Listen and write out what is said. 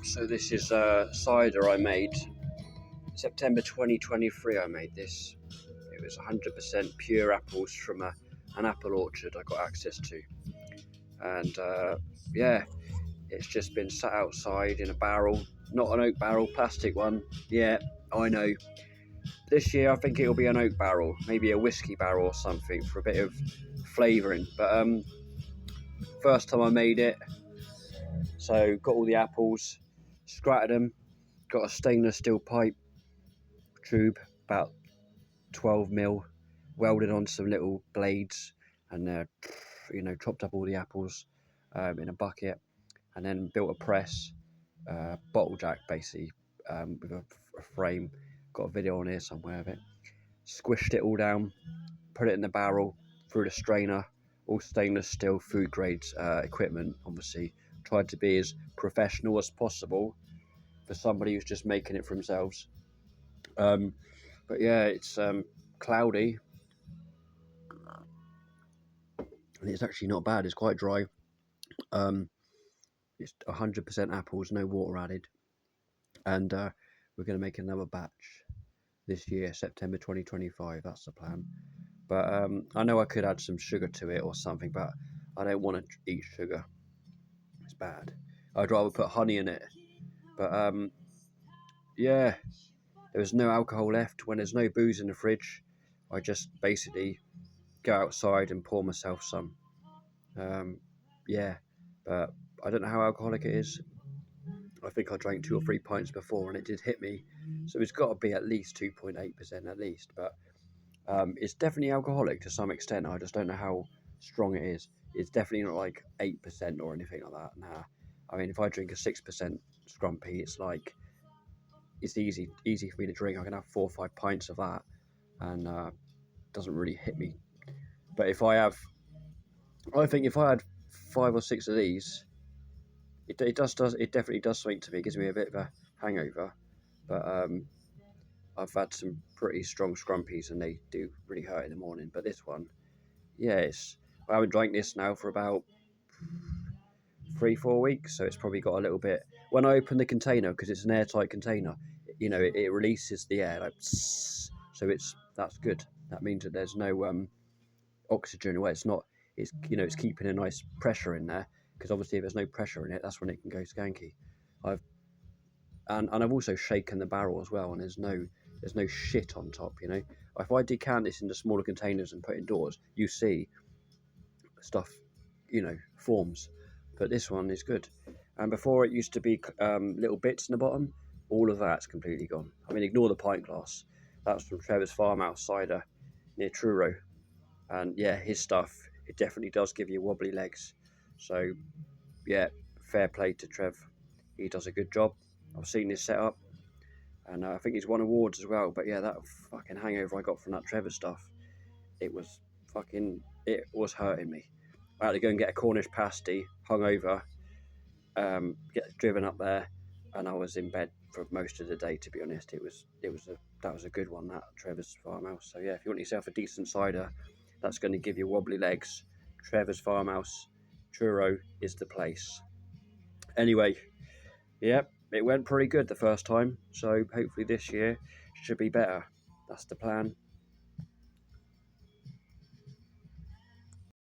So this is cider I made September 2023. I made this. It was 100% pure apples from an apple orchard I got access to, and yeah, it's just been sat outside in a barrel, not an oak barrel, plastic one. Yeah, I know. This year I think it'll be an oak barrel, maybe a whiskey barrel or something for a bit of flavouring. But first time I made it, so got all the apples, scratted them, got a stainless steel pipe tube about 12 mm, welded on some little blades, and chopped up all the apples in a bucket, and then built a press, bottle jack basically, with a frame. Got a video on here somewhere of it. Squished it all down, put it in the barrel through the strainer, all stainless steel food grade equipment. Obviously tried to be as professional as possible for somebody who's just making it for themselves. But yeah, it's cloudy, and it's actually not bad. It's quite dry. It's 100% apples, no water added, and we're going to make another batch this year, September 2025. That's the plan. But I know I could add some sugar to it or something, but I don't want to eat sugar. It's bad. I'd rather put honey in it. But yeah, there was no alcohol left. When there's no booze in the fridge, I just basically go outside and pour myself some. Yeah, but I don't know how alcoholic it is. I think I drank 2 or 3 pints before and it did hit me. So it's got to be at least 2.8% at least. But it's definitely alcoholic to some extent. I just don't know how strong it is. It's definitely not like 8% or anything like that. Nah. I mean, if I drink a 6% scrumpy, it's like, it's easy for me to drink. I can have 4 or 5 pints of that, and doesn't really hit me. But I think if I had 5 or 6 of these, it definitely does something to me. It gives me a bit of a hangover. But I've had some pretty strong scrumpies, and they do really hurt in the morning. But this one, yeah, I haven't drank this now for about 3-4 weeks, so it's probably got a little bit. When I open the container, because it's an airtight container, it releases the air like, so that's good. That means that there's no oxygen. Well, it's keeping a nice pressure in there, because obviously if there's no pressure in it, that's when it can go skanky. I've also shaken the barrel as well, and there's no shit on top. If I decant this into smaller containers and put it indoors, you see stuff forms, but this one is good. And before, it used to be little bits in the bottom. All of that's completely gone. I mean, ignore the pint glass. That's from Trevor's farmhouse cider near Truro, and yeah, his stuff, it definitely does give you wobbly legs. So yeah, fair play to Trev. He does a good job. I've seen his setup, and I think he's won awards as well. But yeah, that fucking hangover I got from that Trevor stuff, it was hurting me. I had to go and get a Cornish pasty, hungover, get driven up there, and I was in bed for most of the day. To be honest, that was a good one, that Trevor's farmhouse. So yeah, if you want yourself a decent cider that's going to give you wobbly legs, Trevor's farmhouse, Truro is the place. Anyway, yep, it went pretty good the first time, so hopefully this year should be better. That's the plan.